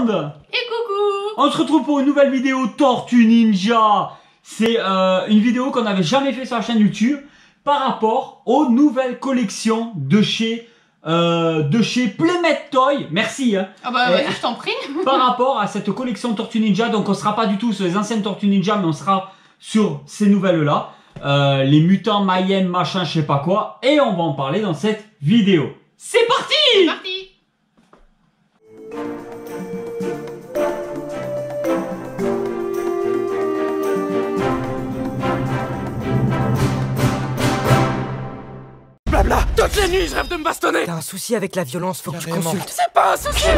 monde! Et coucou! On se retrouve pour une nouvelle vidéo Tortue Ninja. C'est une vidéo qu'on n'avait jamais fait sur la chaîne YouTube par rapport aux nouvelles collections de chez Playmet Toy. Merci. Hein. Ah bah ouais, je t'en prie. Par rapport à cette collection Tortue Ninja, donc on sera pas du tout sur les anciennes Tortues Ninja, mais on sera sur ces nouvelles-là. Les mutants, Mayhem, machin, je sais pas quoi. Et on va en parler dans cette vidéo. C'est parti! C'est parti! Blabla, toutes les nuits je rêve de me bastonner. T'as un souci avec la violence, faut que tu consultes. C'est pas un souci.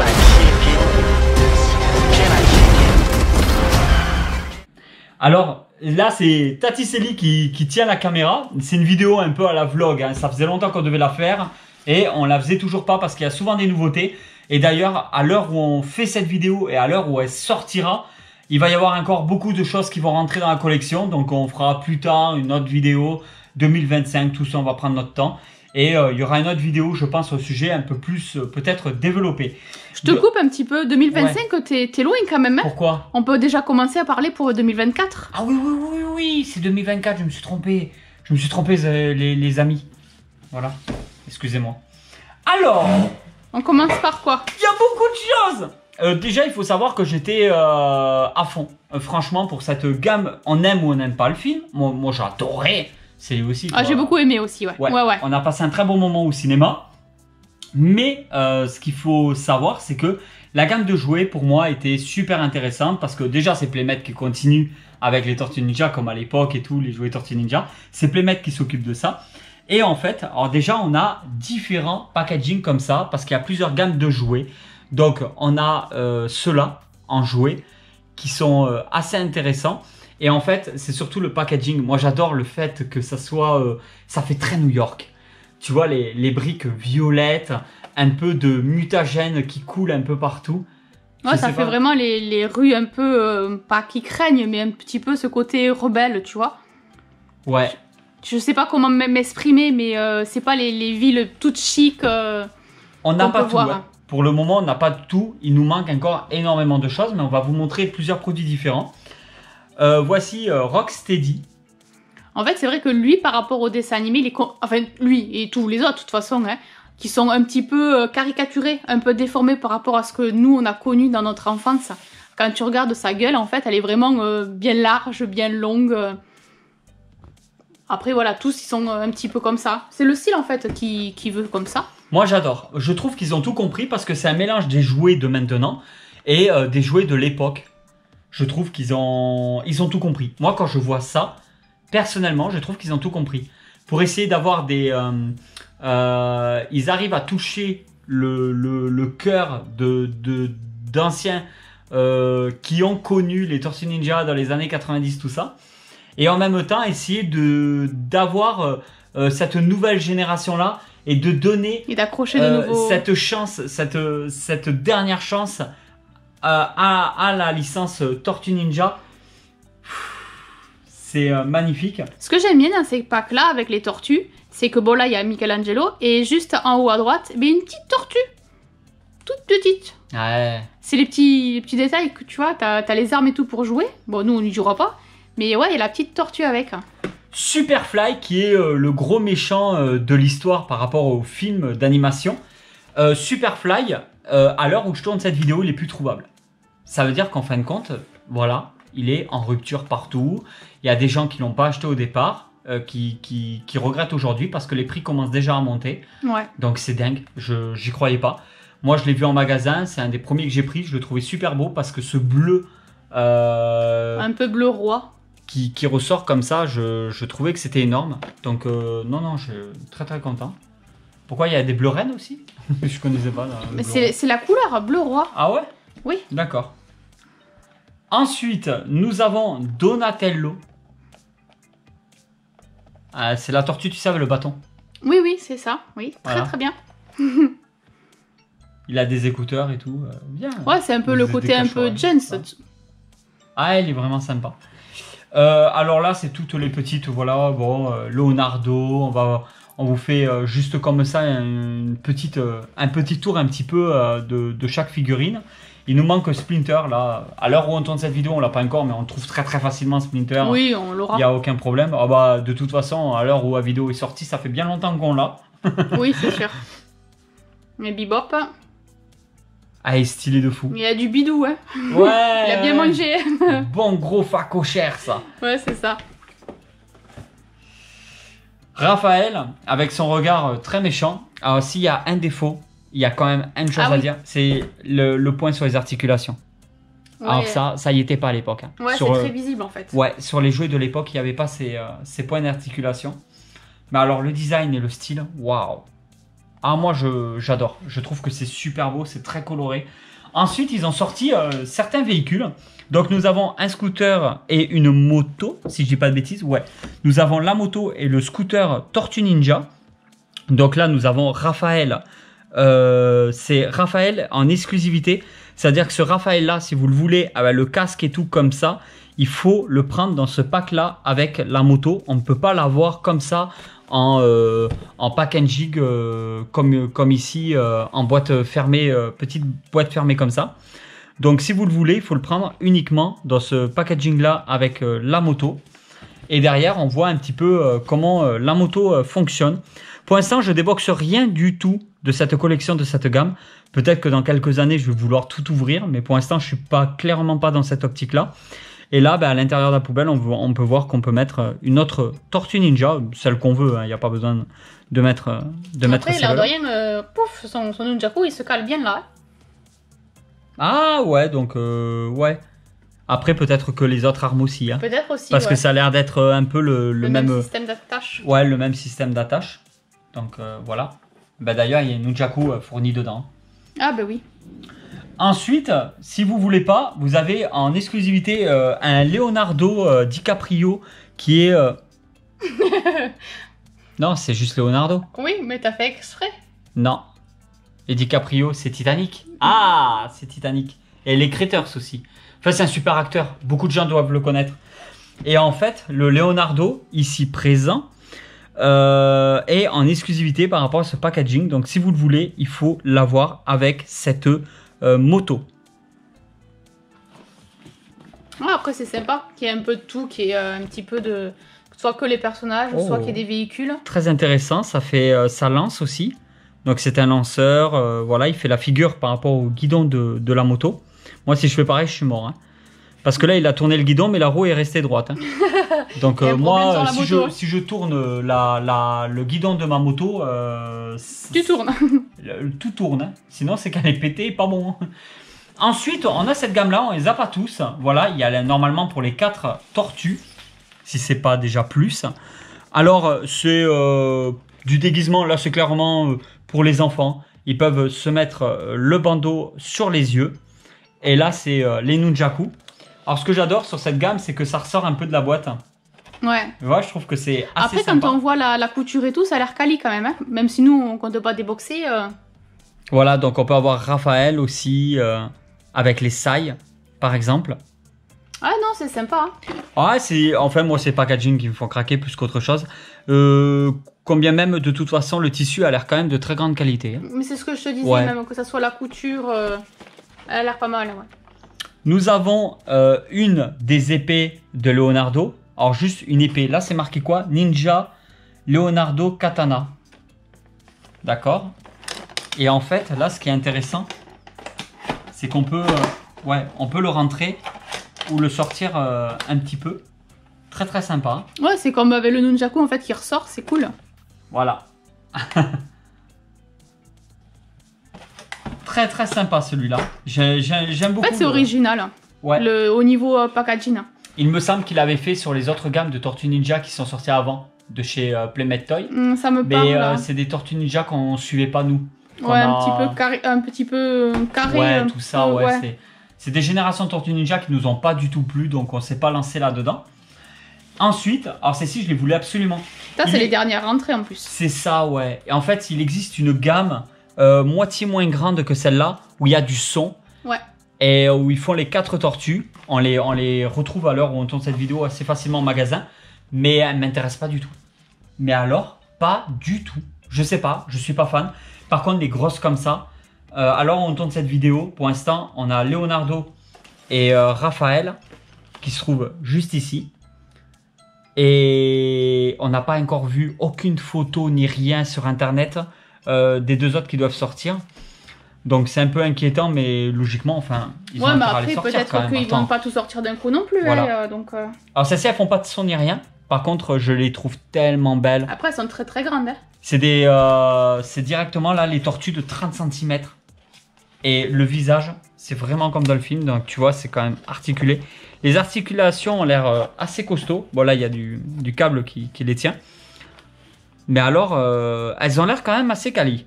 Alors là c'est Taticelli qui tient la caméra. C'est une vidéo un peu à la vlog, hein. Ça faisait longtemps qu'on devait la faire et on la faisait toujours pas parce qu'il y a souvent des nouveautés. Et d'ailleurs à l'heure où on fait cette vidéo et à l'heure où elle sortira, il va y avoir encore beaucoup de choses qui vont rentrer dans la collection. Donc on fera plus tard une autre vidéo 2025, tout ça on va prendre notre temps. Et il y aura une autre vidéo, je pense, au sujet un peu plus peut-être développé. Je te coupe un petit peu. 2025, ouais. T'es loin quand même. Hein. Pourquoi? On peut déjà commencer à parler pour 2024. Ah oui, c'est 2024, je me suis trompé. Je me suis trompé, les amis. Voilà, excusez-moi. Alors, on commence par quoi? il y a beaucoup de choses. Déjà, il faut savoir que j'étais à fond. Franchement, pour cette gamme, on aime ou on n'aime pas le film. Moi j'adorais. C'est lui aussi. Ah, j'ai beaucoup aimé aussi, ouais. Ouais. On a passé un très bon moment au cinéma. Mais ce qu'il faut savoir, c'est que la gamme de jouets, pour moi, était super intéressante. Parce que déjà, c'est Playmet qui continue avec les Tortues Ninja, comme à l'époque et tout, les jouets Tortues Ninja. C'est Playmet qui s'occupe de ça. Et en fait, alors déjà, on a différents packaging comme ça, parce qu'il y a plusieurs gammes de jouets. Donc, on a ceux-là en jouets qui sont assez intéressants. Et en fait, c'est surtout le packaging. Moi, j'adore le fait que ça soit... ça fait très New York. Tu vois, les briques violettes, un peu de mutagène qui coule un peu partout. Ouais, ça fait vraiment les rues un peu... pas qui craignent, mais un petit peu ce côté rebelle, tu vois. Ouais. Je sais pas comment m'exprimer, mais c'est pas les villes toutes chic. On n'a pas tout. Hein. Pour le moment, on n'a pas tout. Il nous manque encore énormément de choses, mais on va vous montrer plusieurs produits différents. Voici Rocksteady. En fait, c'est vrai que lui, par rapport au dessin animé, enfin lui et tous les autres, de toute façon, hein, qui sont un petit peu caricaturés, un peu déformés par rapport à ce que nous, on a connu dans notre enfance. Quand tu regardes sa gueule, en fait, elle est vraiment bien large, bien longue. Après, voilà, tous, ils sont un petit peu comme ça. C'est le style, en fait, qui veut comme ça. Moi, j'adore. Je trouve qu'ils ont tout compris parce que c'est un mélange des jouets de maintenant et des jouets de l'époque. Je trouve qu'ils ont tout compris. Moi, quand je vois ça, personnellement, je trouve qu'ils ont tout compris. Pour essayer d'avoir des... ils arrivent à toucher le cœur d'anciens qui ont connu les Tortues Ninja dans les années 90, tout ça. Et en même temps, essayer d'avoir cette nouvelle génération-là et de donner... Et d'accrocher de nouveau... cette chance, cette dernière chance... à la licence Tortue Ninja. C'est magnifique. Ce que j'aime bien dans ces packs là avec les tortues, c'est que bon là il y a Michelangelo et juste en haut à droite, mais une petite tortue. Toute petite. Ouais. C'est les petits détails que tu vois, t'as les armes et tout pour jouer. Bon nous on n'y jouera pas. Mais ouais, il y a la petite tortue avec. Superfly qui est le gros méchant de l'histoire par rapport au film d'animation. Superfly, à l'heure où je tourne cette vidéo, il est plus trouvable. Ça veut dire qu'en fin de compte, voilà, il est en rupture partout. Il y a des gens qui l'ont pas acheté au départ, qui regrettent aujourd'hui parce que les prix commencent déjà à monter. Ouais. Donc c'est dingue, j'y croyais pas. Moi je l'ai vu en magasin, c'est un des premiers que j'ai pris, je le trouvais super beau parce que ce bleu... un peu bleu roi. Qui ressort comme ça, je trouvais que c'était énorme. Donc non, je suis très très content. Pourquoi il y a des bleus rennes aussi? Je connaissais pas. Mais c'est la couleur bleu roi. Ah ouais? Oui. D'accord. Ensuite, nous avons Donatello. C'est la tortue, tu sais, avec le bâton. Oui, c'est ça. Oui, voilà. très bien. Il a des écouteurs et tout. Bien. Ouais, c'est un peu le côté un peu Jones. Ah, il est vraiment sympa. Alors là, c'est toutes les petites, voilà, bon, Leonardo, on vous fait juste comme ça un petit tour un petit peu de chaque figurine. Il nous manque Splinter là. À l'heure où on tourne cette vidéo, on l'a pas encore, mais on trouve très facilement Splinter. Oui, on l'aura. Il n'y a aucun problème. Ah bah, de toute façon, à l'heure où la vidéo est sortie, ça fait bien longtemps qu'on l'a. Oui, c'est sûr. Mais Bebop, Ah, il est stylé de fou. il a du bidou, hein. Ouais. Il a bien mangé. Bon gros facochère ça. Ouais, c'est ça. Raphaël, avec son regard très méchant. Alors s'il y a un défaut, il y a quand même une chose Ah à oui. dire, c'est le point sur les articulations. Ouais, Alors ça y était pas à l'époque. Hein. ouais, Sur, c'est très visible en fait. ouais, sur les jouets de l'époque, il n'y avait pas ces points d'articulation. Mais alors le design et le style, waouh. Ah moi j'adore, je trouve que c'est super beau, c'est très coloré. Ensuite ils ont sorti certains véhicules. Donc nous avons un scooter et une moto, si je dis pas de bêtises, ouais. Nous avons la moto et le scooter Tortue Ninja. Donc là nous avons Raphaël, c'est Raphaël en exclusivité. C'est-à-dire que ce Raphaël là, si vous le voulez, avec le casque et tout comme ça, il faut le prendre dans ce pack là avec la moto. On ne peut pas l'avoir comme ça en packaging comme ici en boîte fermée, petite boîte fermée comme ça. Donc si vous le voulez, il faut le prendre uniquement dans ce packaging là avec la moto. Et derrière on voit un petit peu comment la moto fonctionne. Pour l'instant je déboxe rien du tout de cette collection, de cette gamme. Peut-être que dans quelques années je vais vouloir tout ouvrir, mais pour l'instant je suis clairement pas dans cette optique là. Et là, à l'intérieur de la poubelle, on peut voir qu'on peut mettre une autre Tortue Ninja, celle qu'on veut, il n'y a pas besoin de mettre Après, l'air de celle-là. rien, pouf, son Nunchaku, il se cale bien là. Ah ouais, donc ouais. Après, peut-être que les autres armes aussi. Hein, Peut-être aussi, parce ouais. que ça a l'air d'être un peu le même système d'attache. ouais, le même système d'attache. Donc voilà. D'ailleurs, il y a une Nunchaku fournie dedans. Ah bah oui. Ensuite, si vous voulez pas, vous avez en exclusivité un Leonardo DiCaprio qui est... Non, c'est juste Leonardo. Oui, mais t'as fait exprès. Non. Et DiCaprio, c'est Titanic. Ah, c'est Titanic. Et les Critters aussi. Enfin, c'est un super acteur. Beaucoup de gens doivent le connaître. Et en fait, le Leonardo, ici présent, est en exclusivité par rapport à ce packaging. Donc, si vous le voulez, il faut l'avoir avec cette moto. Ah, après, c'est sympa qu'il y ait un peu de tout, qu'il y ait un petit peu de... Soit que les personnages, soit qu'il y ait des véhicules. Très intéressant. Ça fait ça lance aussi. Donc, c'est un lanceur. Voilà, il fait la figure par rapport au guidon de la moto. Moi, si je fais pareil, je suis mort. Hein. Parce que là, il a tourné le guidon, mais la roue est restée droite. Hein. Donc, moi, si je tourne le guidon de ma moto... Tu tournes. Tout tourne. Hein. Sinon, c'est qu'elle est pétée et pas bon. Ensuite, on a cette gamme-là, on les a pas tous. Voilà, il y a normalement pour les 4 tortues, si c'est pas déjà plus. Alors, c'est du déguisement. Là, c'est clairement pour les enfants. Ils peuvent se mettre le bandeau sur les yeux. Et là, c'est les Nunchaku. Alors, ce que j'adore sur cette gamme, c'est que ça ressort un peu de la boîte. Ouais. Ouais, je trouve que c'est assez Après, sympa. quand on voit la couture et tout, ça a l'air quali quand même. Hein. Même si nous, on compte pas déboxer. Voilà, donc on peut avoir Raphaël aussi, avec les sailles, par exemple. Ah non, c'est sympa. Hein. Ah, enfin, moi, c'est le packaging qui me font craquer plus qu'autre chose. Combien même, de toute façon, le tissu a l'air quand même de très grande qualité. Hein. Mais c'est ce que je te disais, Ouais. même que ça soit la couture, elle a l'air pas mal. Ouais. Nous avons une des épées de Leonardo. Alors, juste une épée. Là, c'est marqué quoi? Ninja Leonardo Katana. D'accord. Et en fait, là, ce qui est intéressant, c'est qu'on peut, on peut le rentrer ou le sortir un petit peu. Très, très sympa. Ouais, c'est comme avec le Nunchaku en fait qui ressort, c'est cool. Voilà. Très, très sympa celui-là. J'aime beaucoup. En fait, c'est original. Ouais. Au niveau packaging. Il me semble qu'il avait fait sur les autres gammes de Tortues Ninja qui sont sorties avant, de chez Playmate Toy. Ça me parle. Mais c'est des Tortues Ninja qu'on suivait pas nous. Ouais, un petit peu carré. Ouais, tout ça, ouais. C'est des générations de Tortues Ninja qui nous ont pas du tout plu, donc on s'est pas lancé là-dedans. Ensuite, alors celle-ci, je les voulais absolument. Ça, c'est les dernières rentrées en plus. C'est ça, ouais. Et en fait, il existe une gamme moitié moins grande que celle-là, où il y a du son. Ouais. Et où ils font les 4 tortues. On les retrouve à l'heure où on tourne cette vidéo assez facilement en magasin. Mais elles ne m'intéressent pas du tout. Mais alors, pas du tout. Je sais pas, je suis pas fan. Par contre, les grosses comme ça, alors on tourne cette vidéo. Pour l'instant, on a Leonardo et Raphaël qui se trouvent juste ici. Et on n'a pas encore vu aucune photo ni rien sur internet des deux autres qui doivent sortir. Donc c'est un peu inquiétant, mais logiquement, enfin, ils ont Ouais, mais intérêt à les après, sortir quand peut-être même. qu'ils vont pas tout sortir d'un coup non plus. Voilà. Donc, Alors celles-ci, elles font pas de son ni rien. Par contre, je les trouve tellement belles. après, elles sont très très grandes. Hein. C'est directement là les tortues de 30 cm. Et le visage, c'est vraiment comme dans le film. Donc tu vois, c'est quand même articulé. Les articulations ont l'air assez costauds. Bon là, il y a du câble qui les tient. Mais alors, elles ont l'air quand même assez quali.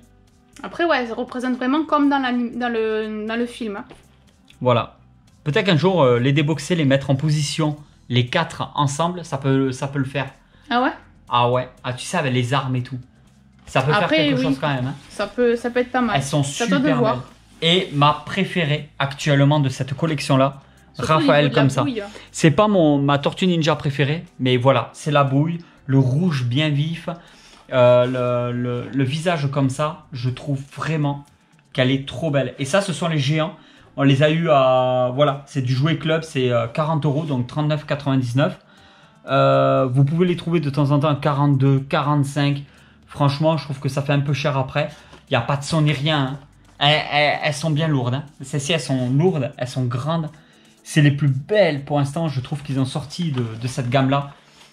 Après, ouais, elles représentent vraiment comme dans le film. Hein. Voilà. Peut-être qu'un jour, les déboxer, les mettre en position, les 4 ensemble, ça peut le faire. Ah ouais? Ah ouais. Ah tu sais, avec les armes et tout. Ça peut Après, faire quelque oui. chose quand même. Hein. Ça peut être pas mal. Elles sont Ça super doit de voir. belles. Et ma préférée actuellement de cette collection-là, Surtout au Raphaël niveau de la comme ça. bouille. C'est pas ma tortue ninja préférée, mais voilà, c'est la bouille, le rouge bien vif, le visage comme ça, je trouve vraiment qu'elle est trop belle. Et ça, ce sont les géants. On les a eu à... Voilà, c'est du jouet club, c'est 40 €, donc 39,99. Vous pouvez les trouver de temps en temps à 42, 45. Franchement, je trouve que ça fait un peu cher après. Il n'y a pas de son ni rien. Hein. Elles sont bien lourdes. Hein. Celles-ci, elles sont lourdes, elles sont grandes. C'est les plus belles pour l'instant, je trouve qu'ils ont sorti de cette gamme-là.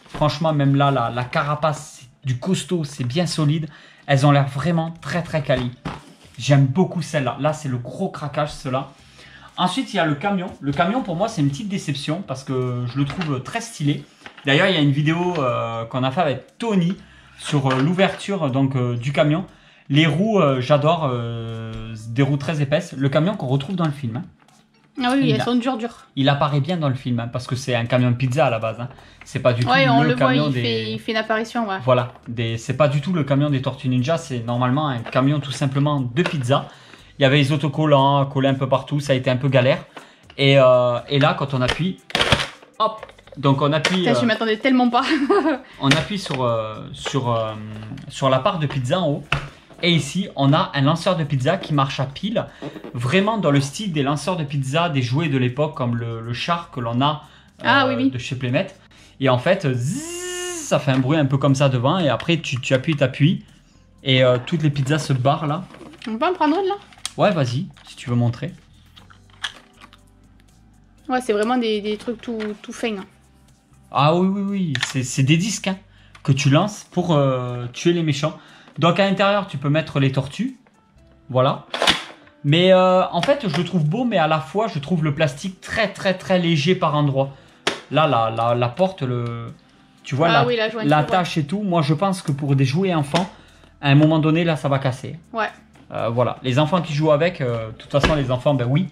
Franchement, même là, la carapace, c'est du costaud, c'est bien solide. Elles ont l'air vraiment très très quali. J'aime beaucoup celle-là. Là, c'est le gros craquage, cela. Ensuite, il y a le camion. Le camion, pour moi, c'est une petite déception parce que je le trouve très stylé. D'ailleurs, il y a une vidéo qu'on a fait avec Tony sur l'ouverture du camion. Les roues, j'adore, des roues très épaisses. Le camion qu'on retrouve dans le film. Hein. Ah oui, elles sont dures. Il apparaît bien dans le film hein, parce que c'est un camion de pizza à la base. Hein. C'est pas du tout on le le voit, camion il fait une apparition. Ouais. Voilà, c'est pas du tout le camion des Tortues Ninja, c'est normalement un camion tout simplement de pizza. Il y avait les autocollants collés un peu partout, ça a été un peu galère. Et là, quand on appuie, hop, donc on appuie. Je m'attendais tellement pas. On appuie sur la part de pizza en haut. Et ici, on a un lanceur de pizza qui marche à pile, vraiment dans le style des lanceurs de pizza des jouets de l'époque, comme le char que l'on a de chez Playmet. Et en fait, zzz, ça fait un bruit un peu comme ça devant, et après tu appuies, t'appuies, et toutes les pizzas se barrent là. On peut en prendre une là? Ouais, vas-y, si tu veux montrer. Ouais, c'est vraiment des trucs tout fins. Hein. Ah oui, c'est des disques hein, que tu lances pour tuer les méchants. Donc à l'intérieur, tu peux mettre les tortues. Voilà. Mais en fait, je le trouve beau, mais à la fois, je trouve le plastique très très très léger par endroits. Là, la porte, tu vois la tâche et tout. Moi, je pense que pour des jouets enfants, à un moment donné, là, ça va casser. Ouais. Voilà. Les enfants qui jouent avec, de toute façon, les enfants, ben oui.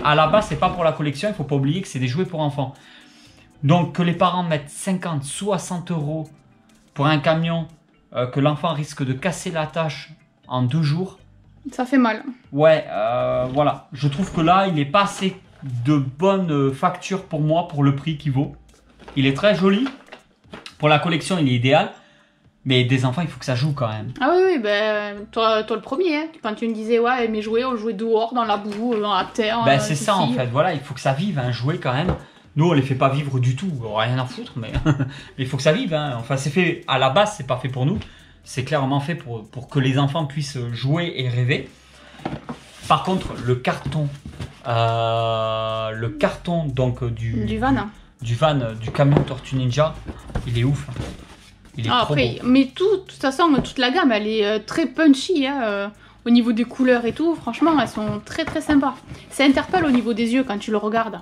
À la base, c'est pas pour la collection. Il faut pas oublier que c'est des jouets pour enfants. Donc, que les parents mettent 50, 60 € pour un camion... que l'enfant risque de casser la tâche en 2 jours. Ça fait mal. Ouais, voilà. Je trouve que là, il n'est pas assez de bonne facture pour moi, pour le prix qu'il vaut. Il est très joli. Pour la collection, il est idéal. Mais des enfants, il faut que ça joue quand même. Ah oui, ben, toi le premier. Hein. Quand tu me disais, ouais, mes jouets, on jouait dehors, dans la boue, dans la terre. Ben, c'est ça en fait. Voilà, il faut que ça vive, un jouet quand même. Nous, on les fait pas vivre du tout, rien à foutre, mais il faut que ça vive. Hein. Enfin, c'est fait à la base, c'est pas fait pour nous. C'est clairement fait pour que les enfants puissent jouer et rêver. Par contre, le carton donc du van du camion Tortue Ninja, il est ouf. Hein. Il est trop beau. Mais de toute façon, toute la gamme, elle est très punchy. Hein, au niveau des couleurs et tout, franchement, elles sont très très sympas. Ça interpelle au niveau des yeux quand tu le regardes.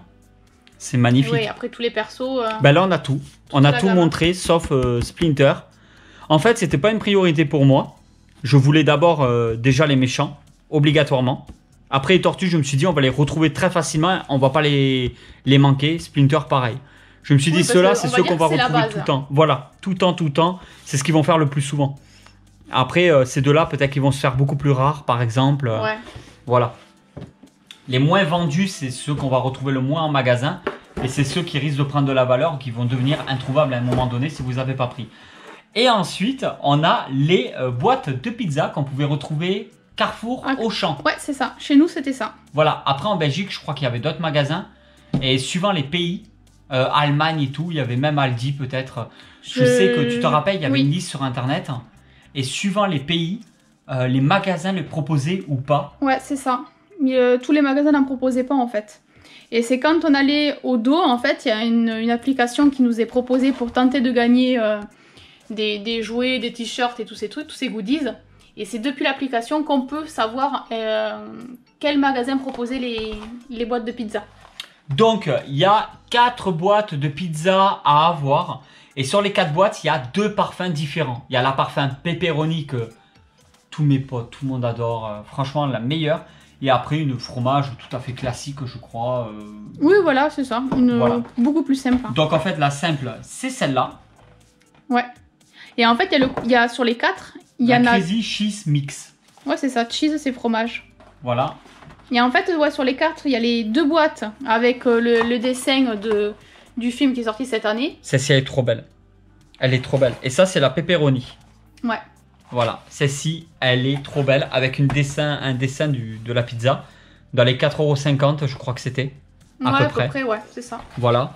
C'est magnifique. Oui, après tous les persos. Ben là, on a tout. On a tout montré, sauf Splinter. En fait, c'était pas une priorité pour moi. Je voulais d'abord déjà les méchants, obligatoirement. Après les tortues, je me suis dit, on va les retrouver très facilement. On va pas les manquer. Splinter, pareil. Je me suis dit, ceux-là, c'est ceux qu'on va retrouver tout le temps. Voilà, tout le temps. C'est ce qu'ils vont faire le plus souvent. Après, ces deux-là, peut-être qu'ils vont se faire beaucoup plus rares, par exemple. Ouais. Voilà. Les moins vendus, c'est ceux qu'on va retrouver le moins en magasin. Et c'est ceux qui risquent de prendre de la valeur, qui vont devenir introuvables à un moment donné si vous n'avez pas pris. Et ensuite, on a les boîtes de pizza qu'on pouvait retrouver Carrefour, Ah, Auchan. Ouais, c'est ça. Chez nous, c'était ça. Voilà. Après, en Belgique, je crois qu'il y avait d'autres magasins. Et suivant les pays, Allemagne et tout, il y avait même Aldi peut-être. Je sais que tu te rappelles, il y avait une liste sur Internet. Et suivant les pays, les magasins le proposaient ou pas. Ouais, c'est ça. Mais, tous les magasins n'en proposaient pas en fait. Et c'est quand on allait au dos, en fait, il y a une application qui nous est proposée pour tenter de gagner des jouets, des t-shirts et tous ces trucs, tous ces goodies. Et c'est depuis l'application qu'on peut savoir quel magasin proposait les boîtes de pizza. Donc, il y a 4 boîtes de pizza à avoir. Et sur les 4 boîtes, il y a 2 parfums différents. Il y a la parfum pepperoni que tous mes potes, tout le monde adore. Franchement, la meilleure. Et après, une fromage tout à fait classique, je crois. Oui, voilà, c'est ça. Voilà. Beaucoup plus simple. Donc, en fait, la simple, c'est celle-là. Ouais. Et en fait, il y a sur les 4, il y en a... Crazy Cheese Mix. Ouais, c'est ça. Cheese, c'est fromage. Voilà. Et en fait, ouais, sur les 4, il y a les 2 boîtes avec le dessin du film qui est sorti cette année. Celle-ci, elle est trop belle. Elle est trop belle. Et ça, c'est la pepperoni. Ouais. Voilà. Celle-ci, elle est trop belle. Avec un dessin de la pizza. Dans les 4,50 €, je crois que c'était. À peu près, ouais, c'est ça. Voilà.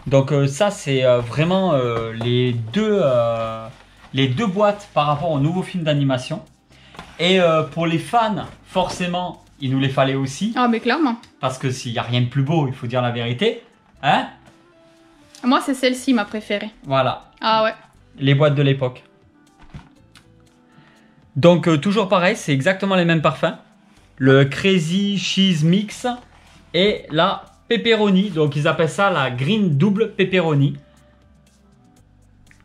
Donc ça, c'est vraiment les deux boîtes par rapport au nouveau film d'animation. Et pour les fans, forcément, il nous les fallait aussi. Ah, mais clairement. Parce que s'il n'y a rien de plus beau, il faut dire la vérité. Hein? Moi, c'est celle-ci, ma préférée. Voilà. Ah ouais. Les boîtes de l'époque. Donc toujours pareil, c'est exactement les mêmes parfums. Le Crazy Cheese Mix et la Pepperoni. Donc ils appellent ça la Green Double Pepperoni.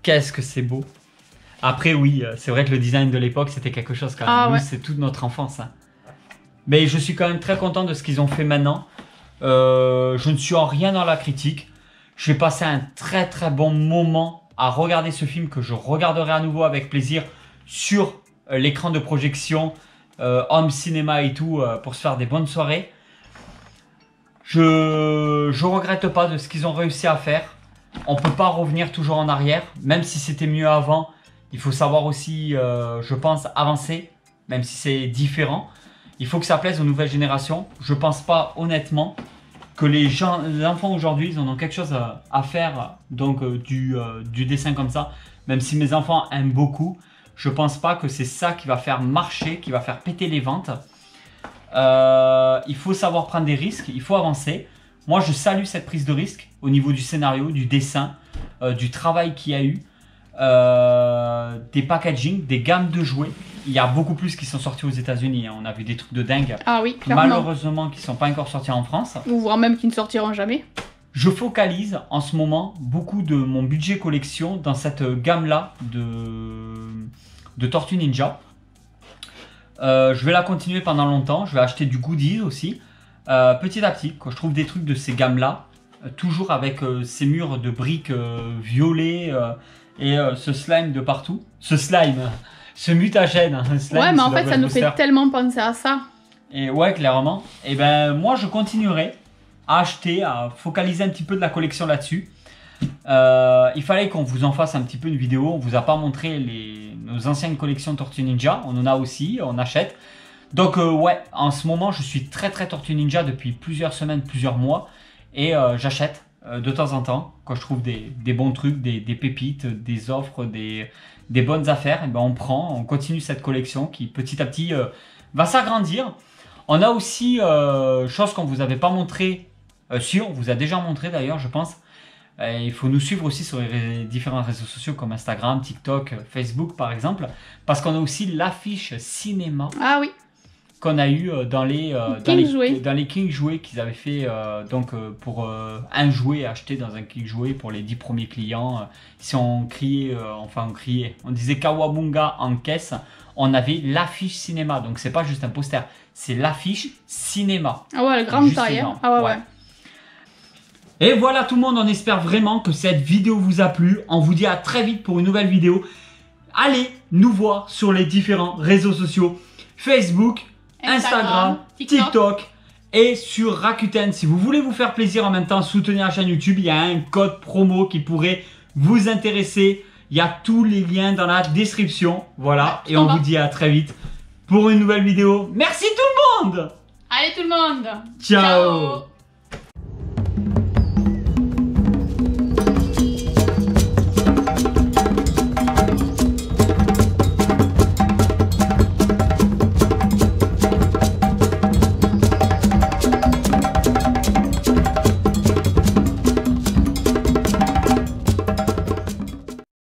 Qu'est-ce que c'est beau. Après oui, c'est vrai que le design de l'époque c'était quelque chose quand même. Ah, ouais. C'est toute notre enfance. Hein. Mais je suis quand même très content de ce qu'ils ont fait maintenant. Je ne suis en rien dans la critique. J'ai passé un très très bon moment à regarder ce film que je regarderai à nouveau avec plaisir sur l'écran de projection, home cinéma et tout, pour se faire des bonnes soirées. Je regrette pas de ce qu'ils ont réussi à faire. On peut pas revenir toujours en arrière, même si c'était mieux avant. Il faut savoir aussi, je pense, avancer, même si c'est différent. Il faut que ça plaise aux nouvelles générations. Je pense pas honnêtement que les enfants aujourd'hui, ils en ont quelque chose à faire, donc du dessin comme ça. Même si mes enfants aiment beaucoup, je pense pas que c'est ça qui va faire marcher, qui va faire péter les ventes. Il faut savoir prendre des risques, il faut avancer. Moi, je salue cette prise de risque au niveau du scénario, du dessin, du travail qu'il y a eu, des packaging, des gammes de jouets. Il y a beaucoup plus qui sont sortis aux États-Unis. Hein. On a vu des trucs de dingue. Ah oui, clairement. Malheureusement, qui ne sont pas encore sortis en France. Ou voire même qui ne sortiront jamais. Je focalise en ce moment beaucoup de mon budget collection dans cette gamme-là de Tortue Ninja. Je vais la continuer pendant longtemps. Je vais acheter du goodies aussi. Petit à petit, quand je trouve des trucs de ces gammes-là, toujours avec ces murs de briques violets et ce slime de partout. Ce mutagène. Slime, ouais, mais en fait, ça nous fait tellement penser à ça. Et ouais, clairement. Et ben, moi, je continuerai à acheter, à focaliser un petit peu de la collection là-dessus. Il fallait qu'on vous en fasse un petit peu une vidéo. On vous a pas montré nos anciennes collections Tortue Ninja. On en a aussi, on achète. Donc ouais, en ce moment, je suis très très Tortue Ninja depuis plusieurs semaines, plusieurs mois. Et j'achète de temps en temps, quand je trouve des bons trucs, des pépites, des offres, des bonnes affaires. Et ben on continue cette collection qui petit à petit va s'agrandir. On a aussi, chose qu'on vous avait pas montré, si on vous a déjà montré d'ailleurs, je pense. Il faut nous suivre aussi sur les différents réseaux sociaux comme Instagram, TikTok, Facebook par exemple, parce qu'on a aussi l'affiche cinéma. Ah oui. Qu'on a eu dans les King Jouets qu'ils avaient fait pour un jouet acheté dans un King Jouet pour les 10 premiers clients. Si on criait, on disait Kawabunga en caisse, on avait l'affiche cinéma. Donc c'est pas juste un poster, c'est l'affiche cinéma. Ah ouais, le grand taille. Ah ouais. Et voilà tout le monde, on espère vraiment que cette vidéo vous a plu. On vous dit à très vite pour une nouvelle vidéo. Allez nous voir sur les différents réseaux sociaux, Facebook, Instagram, TikTok et sur Rakuten. Si vous voulez vous faire plaisir en même temps, soutenir la chaîne YouTube, il y a un code promo qui pourrait vous intéresser. Il y a tous les liens dans la description. Voilà, et on vous dit à très vite. pour une nouvelle vidéo. Merci tout le monde. Allez tout le monde. Ciao.